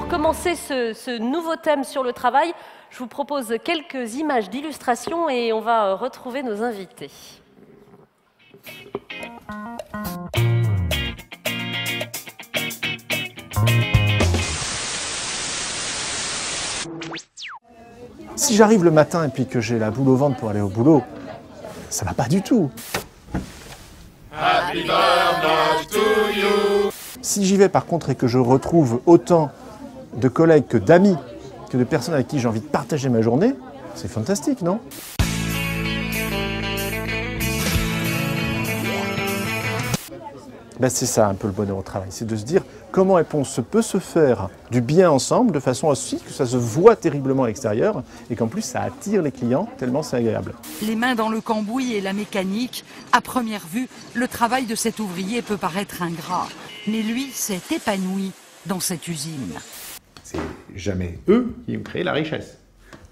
commencer ce nouveau thème sur le travail, je vous propose quelques images d'illustration et on va retrouver nos invités. Si j'arrive le matin et puis que j'ai la boule au ventre pour aller au boulot, ça va pas du tout. Happy birthday to you. Si j'y vais par contre et que je retrouve autant de collègues que d'amis, que de personnes avec qui j'ai envie de partager ma journée, c'est fantastique, non ? Ben c'est ça un peu le bonheur au travail, c'est de se dire comment on peut se faire du bien ensemble de façon aussi que ça se voit terriblement à l'extérieur et qu'en plus ça attire les clients tellement c'est agréable. Les mains dans le cambouis et la mécanique, à première vue, le travail de cet ouvrier peut paraître ingrat. Mais lui s'est épanoui dans cette usine. C'est jamais eux qui ont créé la richesse.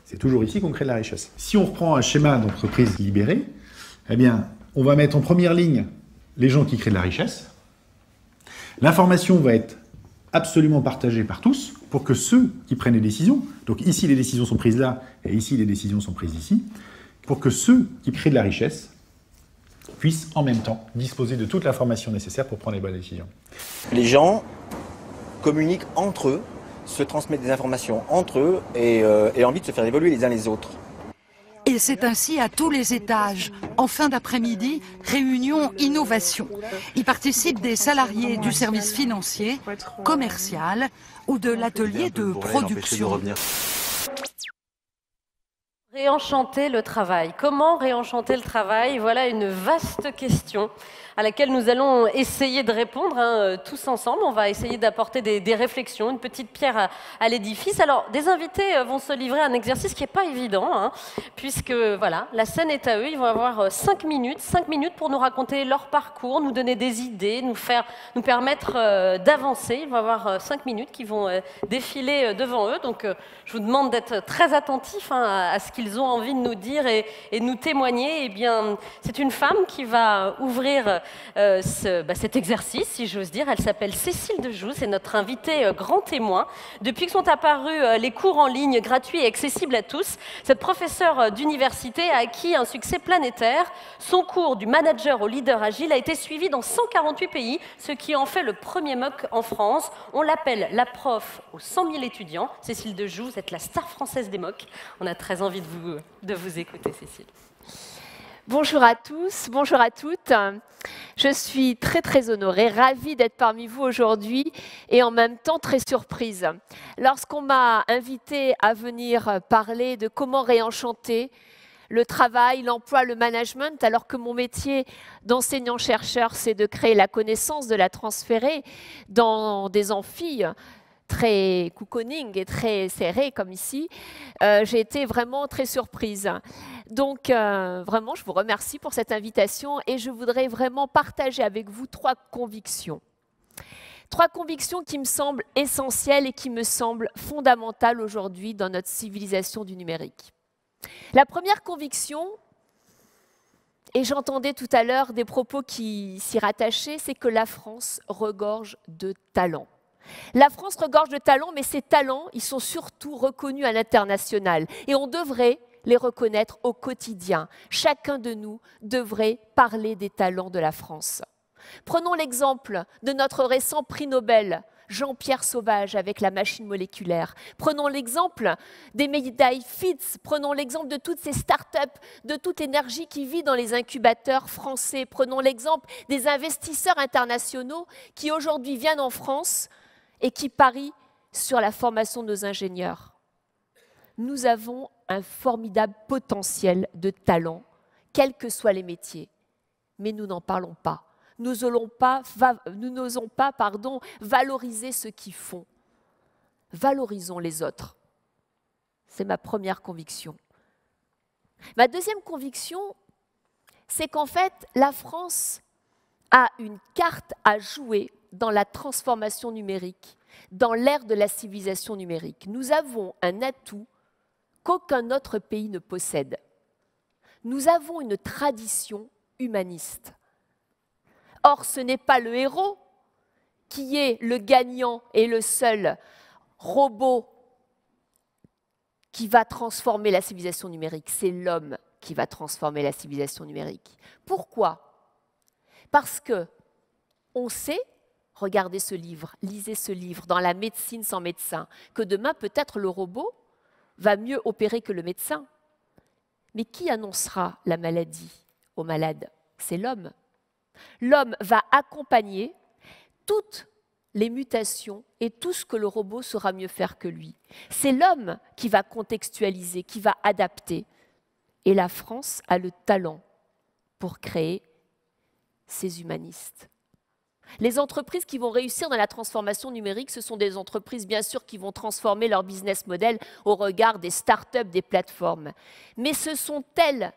C'est toujours ici qu'on crée de la richesse. Si on reprend un schéma d'entreprise libérée, eh bien, on va mettre en première ligne les gens qui créent de la richesse. L'information va être absolument partagée par tous pour que ceux qui prennent les décisions, donc ici les décisions sont prises là et ici les décisions sont prises ici, pour que ceux qui créent de la richesse puissent en même temps disposer de toute l'information nécessaire pour prendre les bonnes décisions. Les gens communiquent entre eux, se transmettent des informations entre eux et ont envie de se faire évoluer les uns les autres. Et c'est ainsi à tous les étages. En fin d'après-midi, réunion innovation. Y participent des salariés du service financier, commercial ou de l'atelier de production. Réenchanter le travail. Comment réenchanter le travail? Voilà une vaste question à laquelle nous allons essayer de répondre tous ensemble. On va essayer d'apporter des réflexions, une petite pierre à l'édifice. Alors, des invités vont se livrer à un exercice qui n'est pas évident, puisque voilà, la scène est à eux. Ils vont avoir 5 minutes pour nous raconter leur parcours, nous donner des idées, nous permettre d'avancer. Ils vont avoir 5 minutes qui vont défiler devant eux. Donc, je vous demande d'être très attentifs à ce qu'ils ont envie de nous dire et de nous témoigner. Eh bien, c'est une femme qui va ouvrir cet exercice, si j'ose dire. Elle s'appelle Cécile de Joux, c'est notre invitée grand témoin. Depuis que sont apparus les cours en ligne gratuits et accessibles à tous, cette professeure d'université a acquis un succès planétaire. Son cours du manager au leader agile a été suivi dans 148 pays, ce qui en fait le premier MOOC en France. On l'appelle la prof aux 100 000 étudiants. Cécile de Joux, vous êtes la star française des MOOC. On a très envie de vous écouter, Cécile. Bonjour à tous, bonjour à toutes. Je suis très honorée, ravie d'être parmi vous aujourd'hui et en même temps très surprise. Lorsqu'on m'a invitée à venir parler de comment réenchanter le travail, l'emploi, le management, alors que mon métier d'enseignant-chercheur, c'est de créer la connaissance, de la transférer dans des amphis très cocooning et très serré comme ici, j'ai été vraiment très surprise. Donc vraiment, je vous remercie pour cette invitation et je voudrais vraiment partager avec vous 3 convictions. 3 convictions qui me semblent essentielles et qui me semblent fondamentales aujourd'hui dans notre civilisation du numérique. La première conviction, et j'entendais tout à l'heure des propos qui s'y rattachaient, c'est que la France regorge de talents. La France regorge de talents, mais ces talents, ils sont surtout reconnus à l'international. Et on devrait les reconnaître au quotidien. Chacun de nous devrait parler des talents de la France. Prenons l'exemple de notre récent prix Nobel, Jean-Pierre Sauvage avec la machine moléculaire. Prenons l'exemple des médailles FITS. Prenons l'exemple de toutes ces start-up, de toute énergie qui vit dans les incubateurs français. Prenons l'exemple des investisseurs internationaux qui aujourd'hui viennent en France et qui parient sur la formation de nos ingénieurs. Nous avons un formidable potentiel de talent, quels que soient les métiers, mais nous n'en parlons pas. Nous n'osons pas valoriser ceux qui font. Valorisons les autres. C'est ma première conviction. Ma deuxième conviction, c'est qu'en fait, la France a une carte à jouer dans la transformation numérique, dans l'ère de la civilisation numérique. Nous avons un atout qu'aucun autre pays ne possède. Nous avons une tradition humaniste. Or, ce n'est pas le héros qui est le gagnant et le seul robot qui va transformer la civilisation numérique, c'est l'homme qui va transformer la civilisation numérique. Pourquoi? Parce que on sait, regardez ce livre, lisez ce livre, dans la médecine sans médecin, que demain peut-être le robot va mieux opérer que le médecin. Mais qui annoncera la maladie aux malades? C'est l'homme. L'homme va accompagner toutes les mutations et tout ce que le robot saura mieux faire que lui. C'est l'homme qui va contextualiser, qui va adapter. Et la France a le talent pour créer ces humanistes. Les entreprises qui vont réussir dans la transformation numérique, ce sont des entreprises, bien sûr, qui vont transformer leur business model au regard des startups, des plateformes. Mais ce sont elles,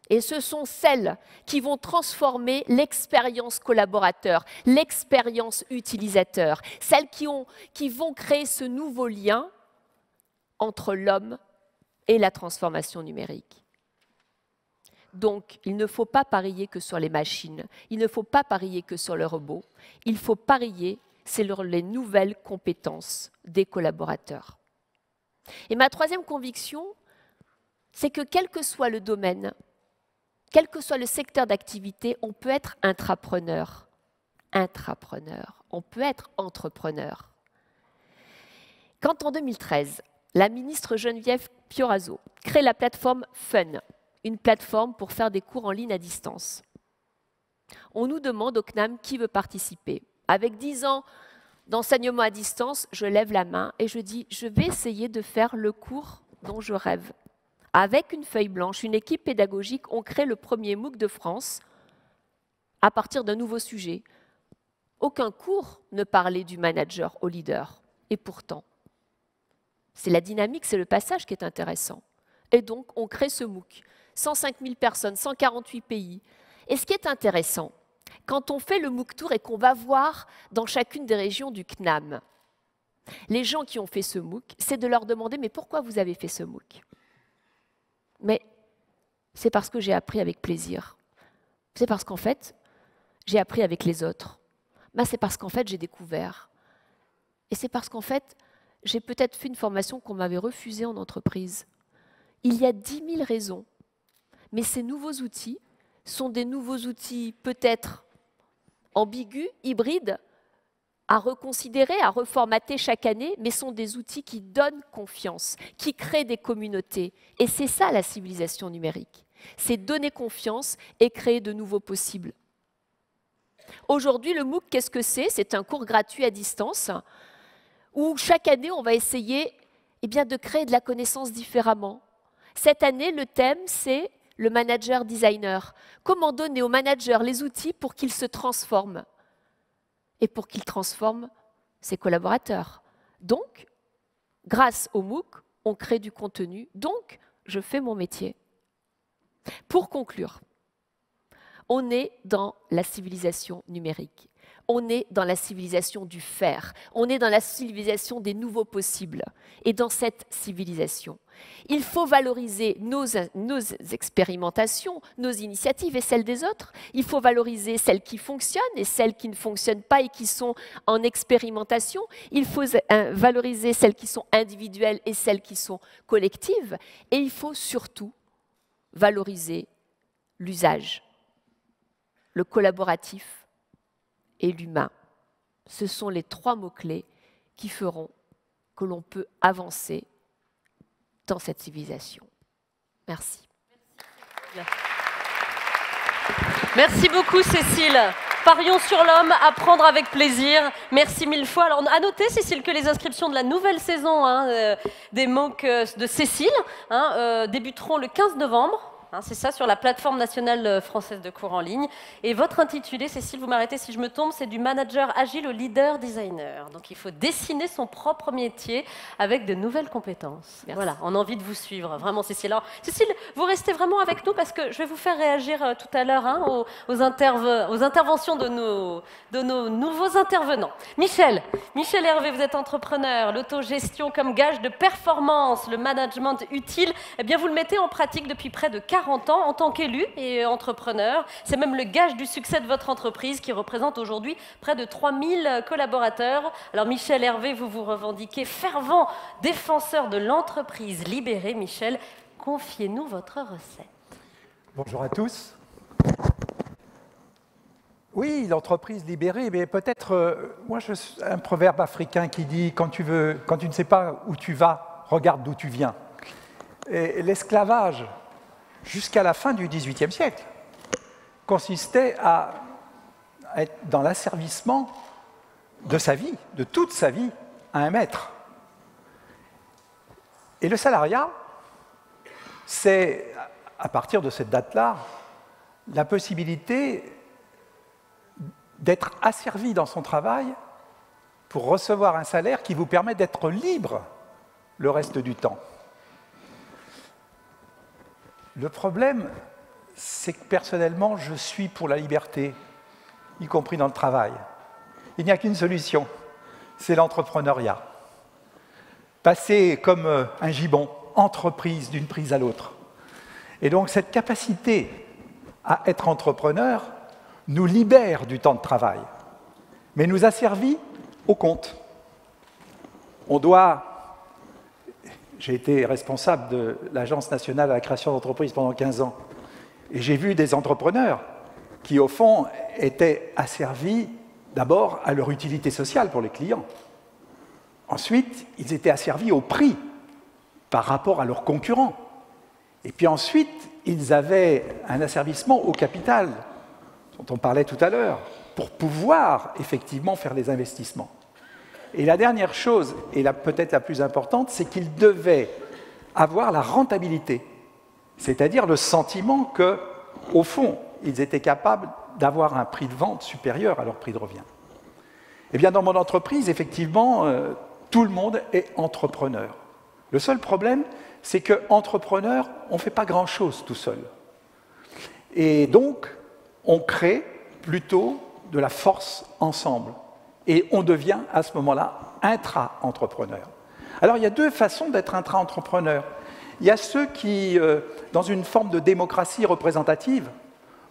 et ce sont celles qui vont transformer l'expérience collaborateur, l'expérience utilisateur, celles qui vont créer ce nouveau lien entre l'homme et la transformation numérique. Donc, il ne faut pas parier que sur les machines, il ne faut pas parier que sur le robot, il faut parier sur les nouvelles compétences des collaborateurs. Et ma troisième conviction, c'est que quel que soit le domaine, quel que soit le secteur d'activité, on peut être intrapreneur, on peut être entrepreneur. Quand en 2013, la ministre Geneviève Fioraso crée la plateforme Fun, une plateforme pour faire des cours en ligne à distance. On nous demande au CNAM qui veut participer. Avec 10 ans d'enseignement à distance, je lève la main et je dis « je vais essayer de faire le cours dont je rêve ». Avec une feuille blanche, une équipe pédagogique, on crée le premier MOOC de France à partir d'un nouveau sujet. Aucun cours ne parlait du manager au leader. Et pourtant, c'est la dynamique, c'est le passage qui est intéressant. Et donc, on crée ce MOOC. 105 000 personnes, 148 pays. Et ce qui est intéressant, quand on fait le MOOC Tour et qu'on va voir dans chacune des régions du CNAM, les gens qui ont fait ce MOOC, c'est de leur demander « mais pourquoi vous avez fait ce MOOC ?» Mais c'est parce que j'ai appris avec plaisir. C'est parce qu'en fait, j'ai appris avec les autres. C'est parce qu'en fait, j'ai découvert. Et c'est parce qu'en fait, j'ai peut-être fait une formation qu'on m'avait refusée en entreprise. Il y a 10 000 raisons. Mais ces nouveaux outils sont des nouveaux outils peut-être ambigus, hybrides, à reconsidérer, à reformater chaque année, mais sont des outils qui donnent confiance, qui créent des communautés. Et c'est ça la civilisation numérique. C'est donner confiance et créer de nouveaux possibles. Aujourd'hui, le MOOC, qu'est-ce que c'est? C'est un cours gratuit à distance où chaque année, on va essayer de créer de la connaissance différemment. Cette année, le thème, c'est le manager designer. Comment donner aux managers les outils pour qu'ils se transforment et pour qu'ils transforment ses collaborateurs. Donc, grâce au MOOC, on crée du contenu. Donc, je fais mon métier. Pour conclure, on est dans la civilisation numérique. On est dans la civilisation du faire. On est dans la civilisation des nouveaux possibles. Et dans cette civilisation, il faut valoriser nos expérimentations, nos initiatives et celles des autres. Il faut valoriser celles qui fonctionnent et celles qui ne fonctionnent pas et qui sont en expérimentation. Il faut valoriser celles qui sont individuelles et celles qui sont collectives. Et il faut surtout valoriser l'usage, le collaboratif et l'humain. Ce sont les 3 mots-clés qui feront que l'on peut avancer dans cette civilisation. Merci. Merci beaucoup, Cécile. Parions sur l'homme, apprendre avec plaisir. Merci 1000 fois. Alors, à noter, Cécile, que les inscriptions de la nouvelle saison des MOOC de Cécile débuteront le 15 novembre. C'est ça, sur la plateforme nationale française de cours en ligne. Et votre intitulé, Cécile, vous m'arrêtez si je me trompe, c'est du manager agile au leader designer. Donc il faut dessiner son propre métier avec de nouvelles compétences. Merci. Voilà, on a envie de vous suivre, vraiment, Cécile. Alors, Cécile, vous restez vraiment avec nous parce que je vais vous faire réagir tout à l'heure aux interventions de nos nouveaux intervenants. Michel Hervé, vous êtes entrepreneur, l'autogestion comme gage de performance, le management utile, eh bien vous le mettez en pratique depuis près de 40 40 ans en tant qu'élu et entrepreneur. C'est même le gage du succès de votre entreprise qui représente aujourd'hui près de 3000 collaborateurs. Alors Michel Hervé, vous vous revendiquez fervent défenseur de l'entreprise libérée. Michel, confiez-nous votre recette. Bonjour à tous. Oui, l'entreprise libérée, mais peut-être, moi, je suis un proverbe africain qui dit quand tu ne sais pas où tu vas, regarde d'où tu viens. Et l'esclavage, jusqu'à la fin du XVIIIe siècle, consistait à être dans l'asservissement de sa vie, de toute sa vie, à un maître. Et le salariat, c'est, à partir de cette date-là, la possibilité d'être asservi dans son travail pour recevoir un salaire qui vous permet d'être libre le reste du temps. Le problème, c'est que personnellement, je suis pour la liberté, y compris dans le travail. Il n'y a qu'une solution, c'est l'entrepreneuriat. Passer comme un gibon, entreprise d'une prise à l'autre. Et donc cette capacité à être entrepreneur nous libère du temps de travail, mais nous asservit au compte. J'ai été responsable de l'Agence nationale à la création d'entreprises pendant 15 ans, et j'ai vu des entrepreneurs qui, au fond, étaient asservis d'abord à leur utilité sociale pour les clients. Ensuite, ils étaient asservis au prix par rapport à leurs concurrents. Et puis ensuite, ils avaient un asservissement au capital, dont on parlait tout à l'heure, pour pouvoir effectivement faire les investissements. Et la dernière chose, et peut-être la plus importante, c'est qu'ils devaient avoir la rentabilité, c'est-à-dire le sentiment qu'au fond, ils étaient capables d'avoir un prix de vente supérieur à leur prix de revient. Eh bien, dans mon entreprise, effectivement, tout le monde est entrepreneur. Le seul problème, c'est qu'entrepreneur, on ne fait pas grand-chose tout seul. Et donc, on crée plutôt de la force ensemble. Et on devient à ce moment-là intra-entrepreneur. Alors il y a deux façons d'être intra-entrepreneur. Il y a ceux qui, dans une forme de démocratie représentative,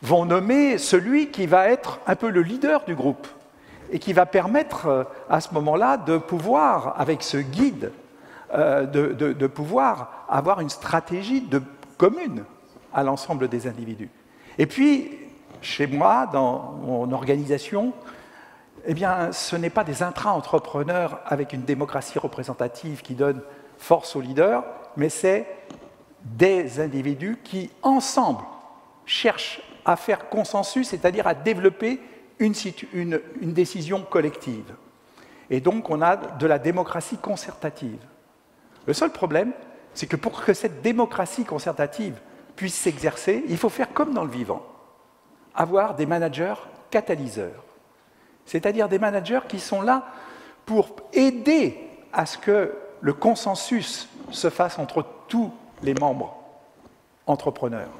vont nommer celui qui va être un peu le leader du groupe et qui va permettre à ce moment-là de pouvoir, avec ce guide, de pouvoir avoir une stratégie commune à l'ensemble des individus. Et puis, chez moi, dans mon organisation, eh bien, ce n'est pas des intra-entrepreneurs avec une démocratie représentative qui donne force aux leaders, mais c'est des individus qui, ensemble, cherchent à faire consensus, c'est-à-dire à développer une décision collective. Et donc, on a de la démocratie concertative. Le seul problème, c'est que pour que cette démocratie concertative puisse s'exercer, il faut faire comme dans le vivant, avoir des managers catalyseurs. C'est-à-dire des managers qui sont là pour aider à ce que le consensus se fasse entre tous les membres entrepreneurs.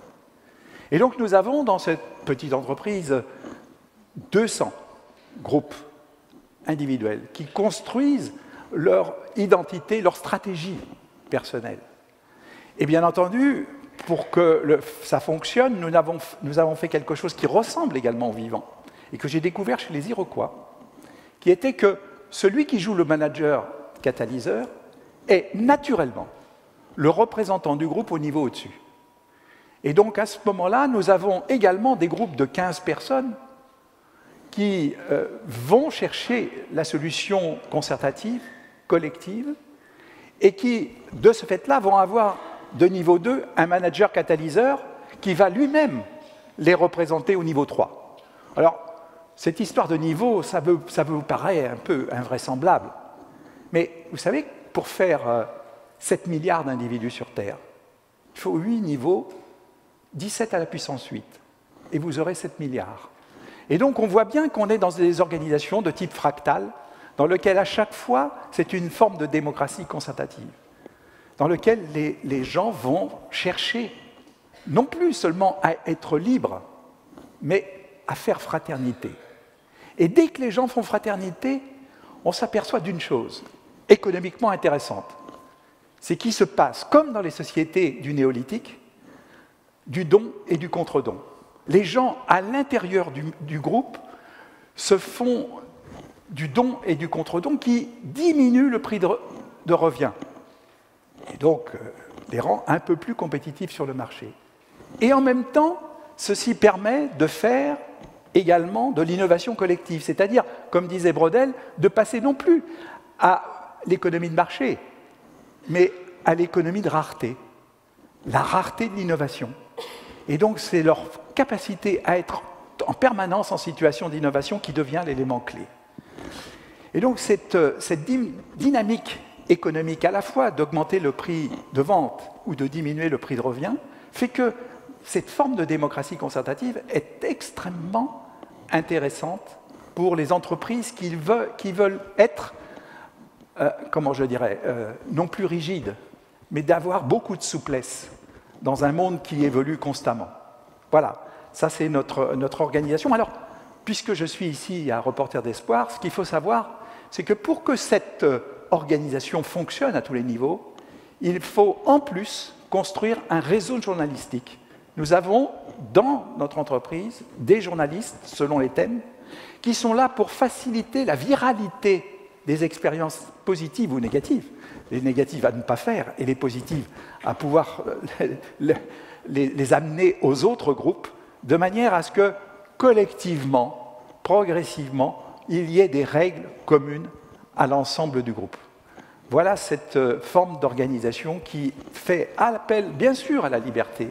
Et donc nous avons dans cette petite entreprise 200 groupes individuels qui construisent leur identité, leur stratégie personnelle. Et bien entendu, pour que ça fonctionne, nous avons fait quelque chose qui ressemble également au vivant, et que j'ai découvert chez les Iroquois, qui était que celui qui joue le manager catalyseur est naturellement le représentant du groupe au niveau au-dessus. Et donc à ce moment-là, nous avons également des groupes de 15 personnes qui vont chercher la solution concertative, collective, et qui, de ce fait-là, vont avoir de niveau 2 un manager catalyseur qui va lui-même les représenter au niveau 3. Alors, cette histoire de niveau, ça vous paraît un peu invraisemblable. Mais vous savez, pour faire 7 milliards d'individus sur Terre, il faut 8 niveaux, 17 à la puissance 8, et vous aurez 7 milliards. Et donc on voit bien qu'on est dans des organisations de type fractal, dans lequel à chaque fois, c'est une forme de démocratie concertative, dans lequel les gens vont chercher, non plus seulement à être libres, mais à faire fraternité. Et dès que les gens font fraternité, on s'aperçoit d'une chose économiquement intéressante. C'est qu'il se passe, comme dans les sociétés du néolithique, du don et du contre-don. Les gens à l'intérieur du groupe se font du don et du contre-don qui diminuent le prix de revient. Et donc, les rend un peu plus compétitifs sur le marché. Et en même temps, ceci permet de faire également de l'innovation collective, c'est-à-dire, comme disait Braudel, de passer non plus à l'économie de marché, mais à l'économie de rareté, la rareté de l'innovation. Et donc, c'est leur capacité à être en permanence en situation d'innovation qui devient l'élément clé. Et donc, cette dynamique économique, à la fois d'augmenter le prix de vente ou de diminuer le prix de revient, fait que cette forme de démocratie concertative est extrêmement intéressante pour les entreprises qui veulent être, comment je dirais, non plus rigides, mais d'avoir beaucoup de souplesse dans un monde qui évolue constamment. Voilà, ça c'est notre organisation. Alors, puisque je suis ici à Reporters d'Espoir, ce qu'il faut savoir, c'est que pour que cette organisation fonctionne à tous les niveaux, il faut en plus construire un réseau journalistique. Nous avons dans notre entreprise des journalistes, selon les thèmes, qui sont là pour faciliter la viralité des expériences positives ou négatives. Les négatives à ne pas faire et les positives à pouvoir les amener aux autres groupes, de manière à ce que, collectivement, progressivement, il y ait des règles communes à l'ensemble du groupe. Voilà cette forme d'organisation qui fait appel, bien sûr, à la liberté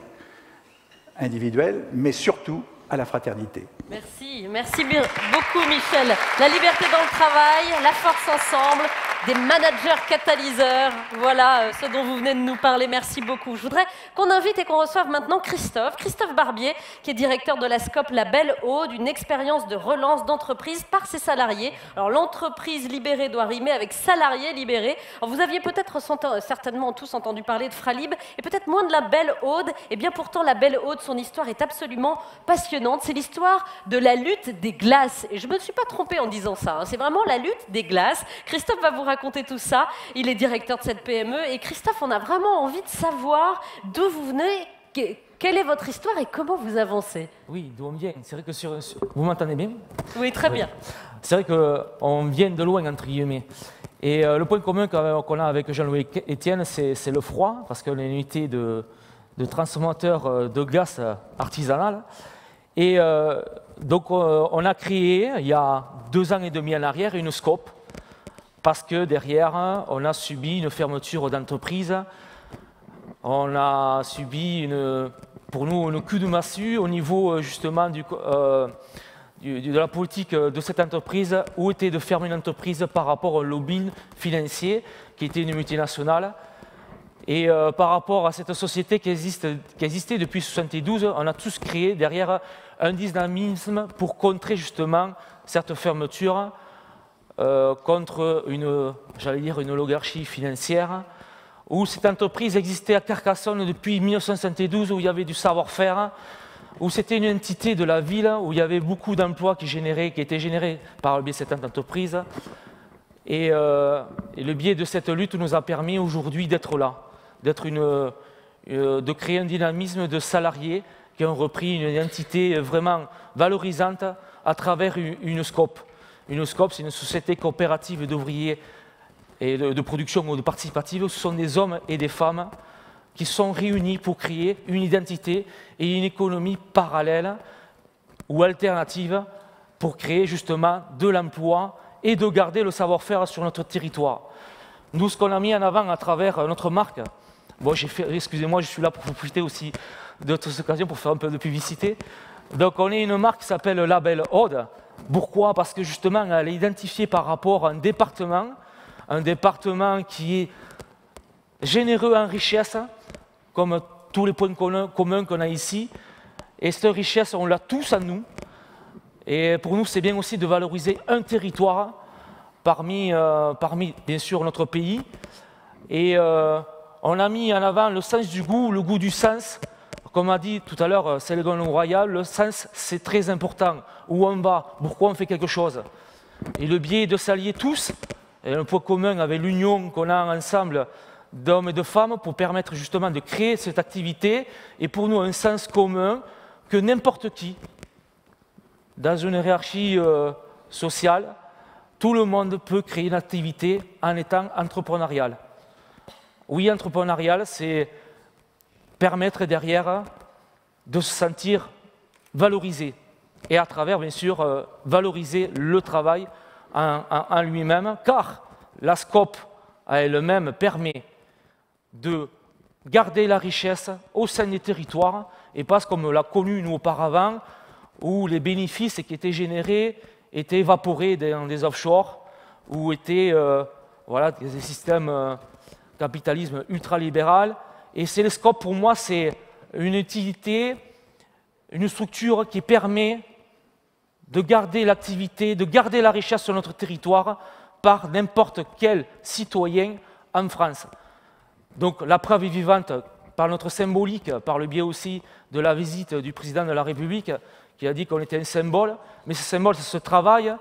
individuelle, mais surtout à la fraternité. Merci beaucoup Michel. La liberté dans le travail, la force ensemble, des managers catalyseurs, voilà ce dont vous venez de nous parler, merci beaucoup. Je voudrais qu'on invite et qu'on reçoive maintenant Christophe Barbier, qui est directeur de la SCOP La Belle Aude, une expérience de relance d'entreprise par ses salariés. Alors l'entreprise libérée doit rimer avec salariés libérés. Alors, vous aviez peut-être certainement tous entendu parler de Fralib, et peut-être moins de La Belle Aude, et bien pourtant La Belle Aude, son histoire est absolument passionnante. C'est l'histoire de la lutte des glaces. Et je ne me suis pas trompée en disant ça, hein. C'est vraiment la lutte des glaces. Christophe va vous raconter tout ça. Il est directeur de cette PME. Et Christophe, on a vraiment envie de savoir d'où vous venez, quelle est votre histoire et comment vous avancez. Oui, d'où on vient. C'est vrai que vous m'entendez bien? Oui, très bien. C'est vrai qu'on vient de loin, entre guillemets. Et le point commun qu'on a avec Jean-Louis Etienne, c'est le froid, parce qu'on est une unité de transformateur de glace artisanale. Et donc, on a créé, il y a 2 ans et demi en arrière, une SCOP, parce que derrière, on a subi une fermeture d'entreprise, on a subi, pour nous, une coup de massue au niveau, justement, de la politique de cette entreprise, où était de fermer une entreprise par rapport au lobbying financier, qui était une multinationale. Et par rapport à cette société qui existait depuis 1972, on a tous créé derrière un dynamisme pour contrer justement cette fermeture, contre une oligarchie financière, où cette entreprise existait à Carcassonne depuis 1972, où il y avait du savoir-faire, où c'était une entité de la ville, où il y avait beaucoup d'emplois qui étaient générés par le biais de cette entreprise. Et le biais de cette lutte nous a permis aujourd'hui d'être là, de créer un dynamisme de salariés qui ont repris une identité vraiment valorisante à travers une SCOP. Une SCOP, c'est une société coopérative d'ouvriers et de production ou de participative. Ce sont des hommes et des femmes qui sont réunis pour créer une identité et une économie parallèle ou alternative pour créer justement de l'emploi et de garder le savoir-faire sur notre territoire. Nous, ce qu'on a mis en avant à travers notre marque, bon, excusez-moi, je suis là pour profiter aussi de cette occasion pour faire un peu de publicité. Donc, on est une marque qui s'appelle La Belle Aude. Pourquoi? Parce que justement, elle est identifiée par rapport à un département qui est généreux en richesse, comme tous les points communs qu'on a ici. Et cette richesse, on l'a tous en nous. Et pour nous, c'est bien aussi de valoriser un territoire parmi bien sûr, notre pays. Et on a mis en avant le sens du goût, le goût du sens. Comme a dit tout à l'heure Ségolène Royal, le sens, c'est très important. Où on va, pourquoi on fait quelque chose. Et le biais de s'allier tous, et un point commun avec l'union qu'on a ensemble d'hommes et de femmes pour permettre justement de créer cette activité et pour nous un sens commun que n'importe qui, dans une hiérarchie sociale, tout le monde peut créer une activité en étant entrepreneurial. Oui, entrepreneurial, c'est permettre derrière de se sentir valorisé et à travers, bien sûr, valoriser le travail en lui-même, car la SCOP à elle-même permet de garder la richesse au sein des territoires et pas comme on l'a connu nous auparavant, où les bénéfices qui étaient générés étaient évaporés dans des offshore, ou étaient voilà, des systèmes capitalisme ultralibéral. Et c'est le SCOP, pour moi, c'est une utilité, une structure qui permet de garder l'activité, de garder la richesse sur notre territoire par n'importe quel citoyen en France. Donc la preuve est vivante par notre symbolique, par le biais aussi de la visite du président de la République qui a dit qu'on était un symbole, mais ce symbole, c'est ce travail.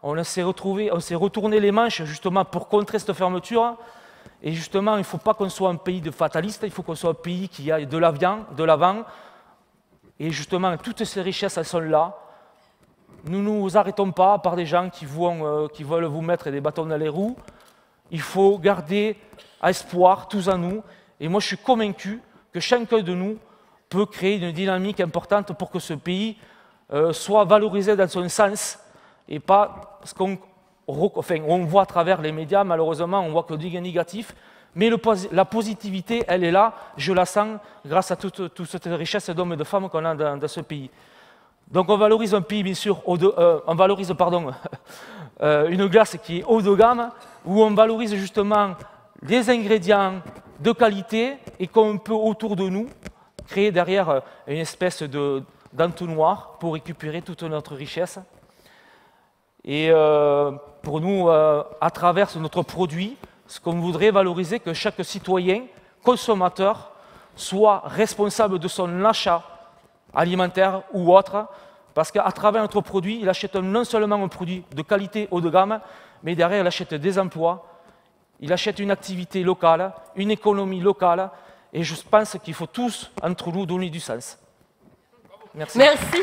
On s'est retourné les manches justement pour contrer cette fermeture. Et justement, il ne faut pas qu'on soit un pays de fatalistes, il faut qu'on soit un pays qui aille de l'avant. Et justement, toutes ces richesses, elles sont là. Nous ne nous arrêtons pas par des gens qui veulent vous mettre des bâtons dans les roues. Il faut garder espoir, tous en nous. Et moi, je suis convaincu que chacun de nous peut créer une dynamique importante pour que ce pays soit valorisé dans son sens et pas ce qu'on on voit à travers les médias. Malheureusement, on voit que du négatif. Mais la positivité, elle est là, je la sens grâce à toute cette richesse d'hommes et de femmes qu'on a dans ce pays. Donc on valorise un pays, bien sûr, on valorise une glace qui est haut de gamme, où on valorise justement des ingrédients de qualité et qu'on peut autour de nous créer derrière une espèce d'entonnoir pour récupérer toute notre richesse. Et pour nous, à travers notre produit, ce qu'on voudrait valoriser, que chaque citoyen, consommateur, soit responsable de son achat alimentaire ou autre, parce qu'à travers notre produit, il achète non seulement un produit de qualité haut de gamme, mais derrière, il achète des emplois, il achète une activité locale, une économie locale, et je pense qu'il faut tous, entre nous, donner du sens. Merci. Merci.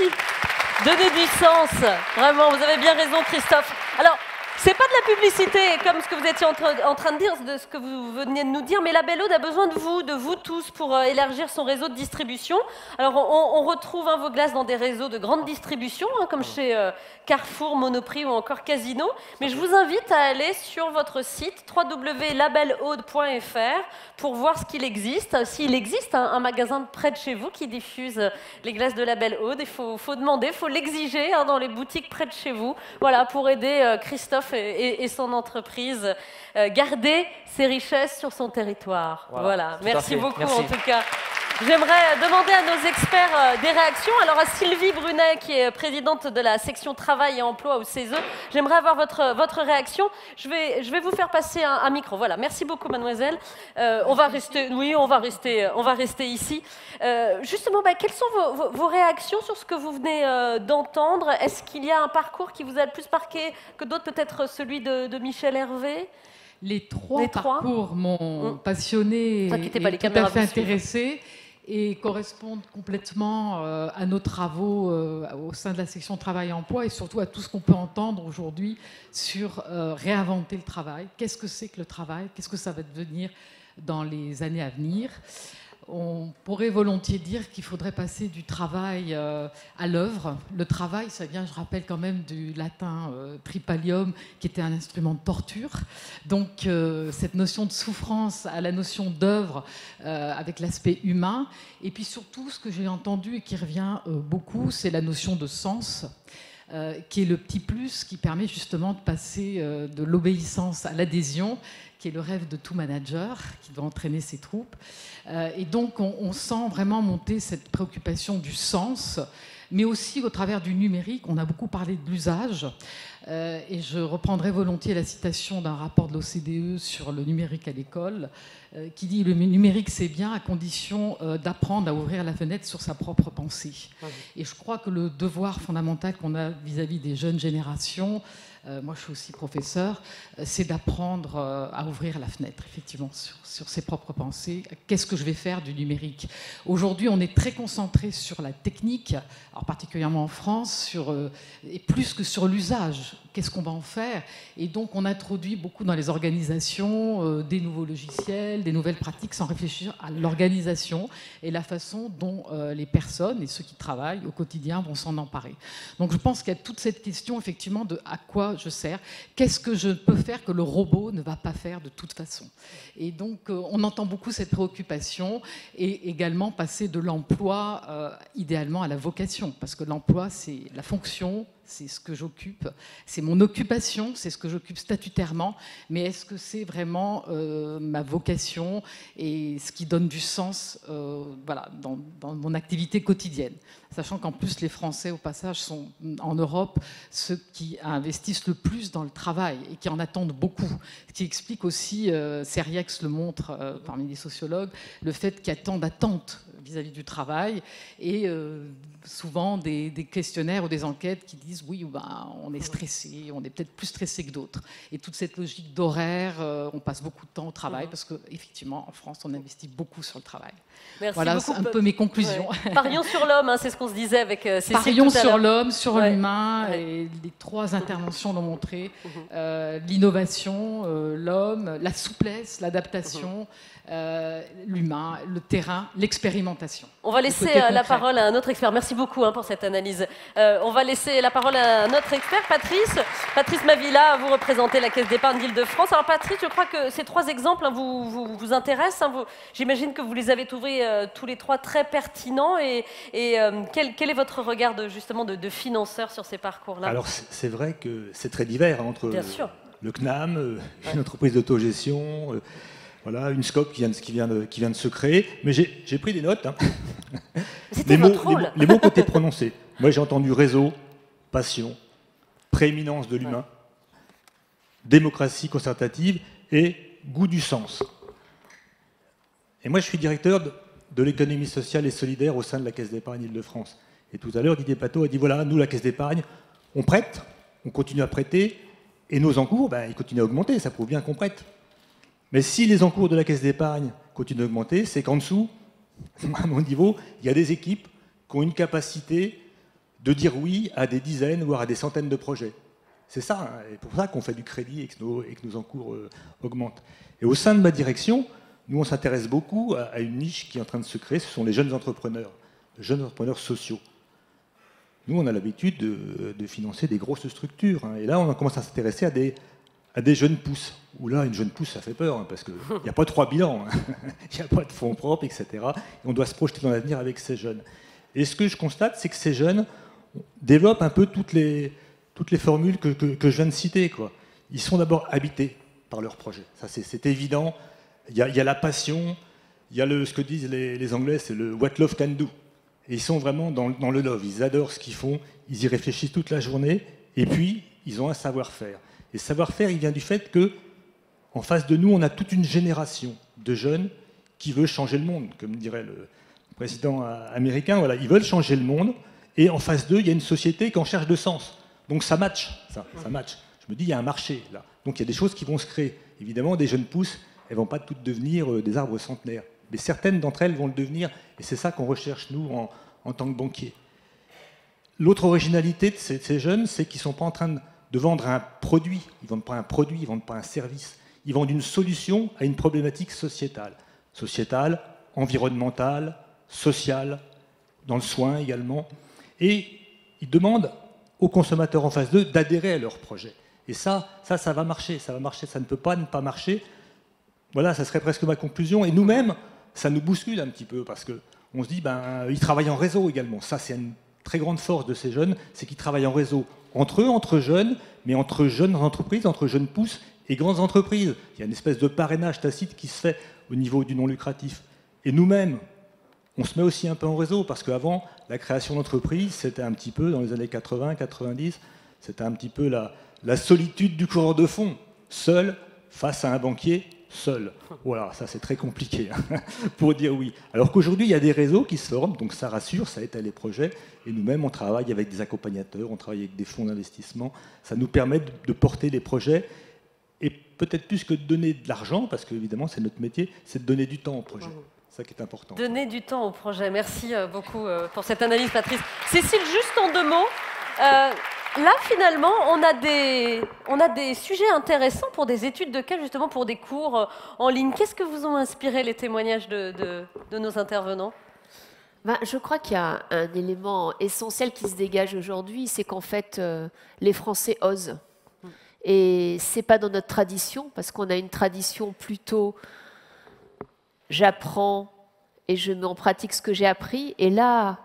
Donner du sens. Vraiment, vous avez bien raison, Christophe. Alors, c'est pas de la publicité, comme ce que vous étiez en train de dire, de ce que vous veniez de nous dire, mais la Belle Aude a besoin de vous tous, pour élargir son réseau de distribution. Alors, on retrouve vos glaces dans des réseaux de grande distribution, comme chez Carrefour, Monoprix ou encore Casino. Mais je vous invite à aller sur votre site www.labelleaude.fr pour voir ce qu'il existe. S'il existe un magasin près de chez vous qui diffuse les glaces de la Belle Aude, il faut demander, il faut l'exiger dans les boutiques près de chez vous, voilà, pour aider Christophe et son entreprise garder ses richesses sur son territoire. Voilà. Merci beaucoup. Merci. En tout cas. J'aimerais demander à nos experts des réactions. Alors à Sylvie Brunet, qui est présidente de la section Travail et Emploi au CESE, j'aimerais avoir votre réaction. Je vais vous faire passer un micro. Voilà, merci beaucoup mademoiselle. On va rester ici. Justement, quelles sont vos réactions sur ce que vous venez d'entendre? Est-ce qu'il y a un parcours qui vous a le plus marqué que d'autres, peut-être celui de Michel Hervé? Les trois parcours m'ont passionné et tout à fait intéressé et correspondent complètement à nos travaux au sein de la section Travail et Emploi et surtout à tout ce qu'on peut entendre aujourd'hui sur réinventer le travail. Qu'est-ce que c'est que le travail? Qu'est-ce que ça va devenir dans les années à venir? On pourrait volontiers dire qu'il faudrait passer du travail à l'œuvre. Le travail, ça vient, je rappelle quand même, du latin tripalium, qui était un instrument de torture. Donc cette notion de souffrance à la notion d'œuvre avec l'aspect humain. Et puis surtout, ce que j'ai entendu et qui revient beaucoup, c'est la notion de sens. Qui est le petit plus qui permet justement de passer de l'obéissance à l'adhésion, qui est le rêve de tout manager, qui doit entraîner ses troupes. Et donc, on sent vraiment monter cette préoccupation du sens, mais aussi au travers du numérique. On a beaucoup parlé de l'usage, et je reprendrai volontiers la citation d'un rapport de l'OCDE sur le numérique à l'école, qui dit « Le numérique, c'est bien à condition d'apprendre à ouvrir la fenêtre sur sa propre pensée ». Et je crois que le devoir fondamental qu'on a vis-à-vis des jeunes générations, moi je suis aussi professeur, c'est d'apprendre à ouvrir la fenêtre, effectivement, sur ses propres pensées. Qu'est-ce que je vais faire du numérique? Aujourd'hui, on est très concentré sur la technique, alors particulièrement en France, et plus que sur l'usage. Qu'est-ce qu'on va en faire? Et donc, on introduit beaucoup dans les organisations des nouveaux logiciels, des nouvelles pratiques, sans réfléchir à l'organisation et la façon dont les personnes et ceux qui travaillent au quotidien vont s'en emparer. Donc, je pense qu'il y a toute cette question, effectivement, de à quoi je sers, qu'est-ce que je peux faire que le robot ne va pas faire de toute façon. Et donc, on entend beaucoup cette préoccupation et également passer de l'emploi, idéalement, à la vocation, parce que l'emploi, c'est la fonction, c'est ce que j'occupe, c'est mon occupation, c'est ce que j'occupe statutairement, mais est-ce que c'est vraiment ma vocation et ce qui donne du sens voilà, dans mon activité quotidienne? Sachant qu'en plus, les Français, au passage, sont en Europe ceux qui investissent le plus dans le travail et qui en attendent beaucoup. Ce qui explique aussi, Seriex le montre parmi les sociologues, le fait qu'il y a tant d'attentes vis-à-vis du travail et souvent des questionnaires ou des enquêtes qui disent oui, ben, on est stressé, on est peut-être plus stressé que d'autres. Et toute cette logique d'horaire, on passe beaucoup de temps au travail parce qu'effectivement, en France, on investit beaucoup sur le travail. Merci voilà, beaucoup. C'est un peu mes conclusions. Ouais. Parions sur l'homme, hein, c'est ce qu'on se disait avec Cécile. Parions sur l'homme, sur l'humain, et les trois interventions l'ont montré. L'innovation, l'homme, la souplesse, l'adaptation, l'humain, le terrain, l'expérimentation. On va laisser la parole à un autre expert. Merci beaucoup pour cette analyse. On va laisser la parole à un autre expert, Patrice Mavilla. Vous représentez la Caisse d'épargne d'Île-de-France. Alors Patrice, je crois que ces trois exemples vous intéressent. J'imagine que vous les avez trouvés tous les trois très pertinents. Et quel est votre regard justement de financeur sur ces parcours-là? Alors c'est vrai que c'est très divers entre le CNAM, une entreprise d'autogestion, voilà, une SCOP qui vient de se créer. Mais j'ai pris des notes. Hein. C'était votre rôle. Les mots qui ont été prononcés. Moi, j'ai entendu réseau, passion, prééminence de l'humain, démocratie concertative et goût du sens. Et moi, je suis directeur de l'économie sociale et solidaire au sein de la Caisse d'épargne Île-de-France. Et tout à l'heure, Didier Pateau a dit, voilà, nous, la Caisse d'épargne, on prête, on continue à prêter, et nos encours, ben, ils continuent à augmenter, ça prouve bien qu'on prête. Mais si les encours de la Caisse d'épargne continuent d'augmenter, c'est qu'en dessous, à mon niveau, il y a des équipes qui ont une capacité de dire oui à des dizaines, voire à des centaines de projets. C'est ça, hein, et pour ça qu'on fait du crédit et que nos encours augmentent. Et au sein de ma direction, nous, on s'intéresse beaucoup à une niche qui est en train de se créer, ce sont les jeunes entrepreneurs sociaux. Nous, on a l'habitude de financer des grosses structures, hein, et là, on commence à s'intéresser à des jeunes pousses. Où là, une jeune pousse, ça fait peur, hein, parce qu'il n'y a pas 3 bilans, hein. Il n'y a pas de fonds propres, etc. Et on doit se projeter dans l'avenir avec ces jeunes. Et ce que je constate, c'est que ces jeunes développent un peu toutes les formules que je viens de citer, quoi. Ils sont d'abord habités par leur projet. Ça, c'est évident. Il y a la passion, il y a ce que disent les Anglais, c'est le « what love can do ». Et ils sont vraiment dans le love. Ils adorent ce qu'ils font, ils y réfléchissent toute la journée, et puis, ils ont un savoir-faire. Et ce savoir-faire, il vient du fait que en face de nous, on a toute une génération de jeunes qui veut changer le monde, comme dirait le président américain. Voilà, ils veulent changer le monde, et en face d'eux, il y a une société qui en cherche de sens. Donc ça match, ça match. Je me dis, il y a un marché là. Donc il y a des choses qui vont se créer. Évidemment, des jeunes pousses, elles ne vont pas toutes devenir des arbres centenaires, mais certaines d'entre elles vont le devenir, et c'est ça qu'on recherche, nous, en tant que banquiers. L'autre originalité de ces jeunes, c'est qu'ils ne sont pas en train de vendre un produit. Ils ne vendent pas un produit, ils ne vendent pas un service. Ils vendent une solution à une problématique sociétale. Sociétale, environnementale, sociale, dans le soin également. Et ils demandent aux consommateurs en face d'eux d'adhérer à leur projet. Et ça va marcher, ça ne peut pas ne pas marcher. Voilà, ça serait presque ma conclusion. Et nous-mêmes, ça nous bouscule un petit peu, parce qu'on se dit, ils travaillent en réseau également. Ça, c'est une très grande force de ces jeunes, c'est qu'ils travaillent en réseau entre eux, entre jeunes, mais entre jeunes entreprises, entre jeunes pousses et grandes entreprises. Il y a une espèce de parrainage tacite qui se fait au niveau du non lucratif. Et nous-mêmes, on se met aussi un peu en réseau, parce qu'avant, la création d'entreprise, c'était un petit peu, dans les années 80, 90, c'était un petit peu la solitude du coureur de fond, seul face à un banquier, seul. Voilà, ça c'est très compliqué hein, pour dire oui. Alors qu'aujourd'hui, il y a des réseaux qui se forment, donc ça rassure, ça aide à les projets. Et nous-mêmes, on travaille avec des accompagnateurs, on travaille avec des fonds d'investissement. Ça nous permet de porter les projets. Et peut-être plus que de donner de l'argent, parce qu'évidemment, c'est notre métier, c'est de donner du temps au projet. C'est ça qui est important. Donner du temps au projet. Merci beaucoup pour cette analyse, Patrice. Cécile, juste en 2 mots. Là, finalement, on a des sujets intéressants pour des études de cas, justement pour des cours en ligne. Qu'est-ce que vous ont inspiré les témoignages de nos intervenants? Je crois qu'il y a un élément essentiel qui se dégage aujourd'hui, c'est qu'en fait, les Français osent. Et ce n'est pas dans notre tradition, parce qu'on a une tradition plutôt j'apprends et je mets en pratique ce que j'ai appris. Et là,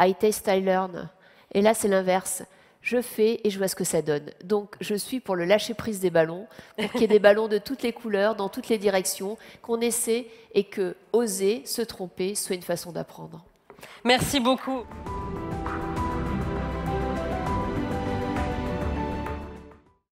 I taste, I learn. Et là, c'est l'inverse. Je fais et je vois ce que ça donne. Donc, je suis pour le lâcher-prise des ballons, pour qu'il y ait des ballons de toutes les couleurs, dans toutes les directions, qu'on essaie et que oser, se tromper, soit une façon d'apprendre. Merci beaucoup.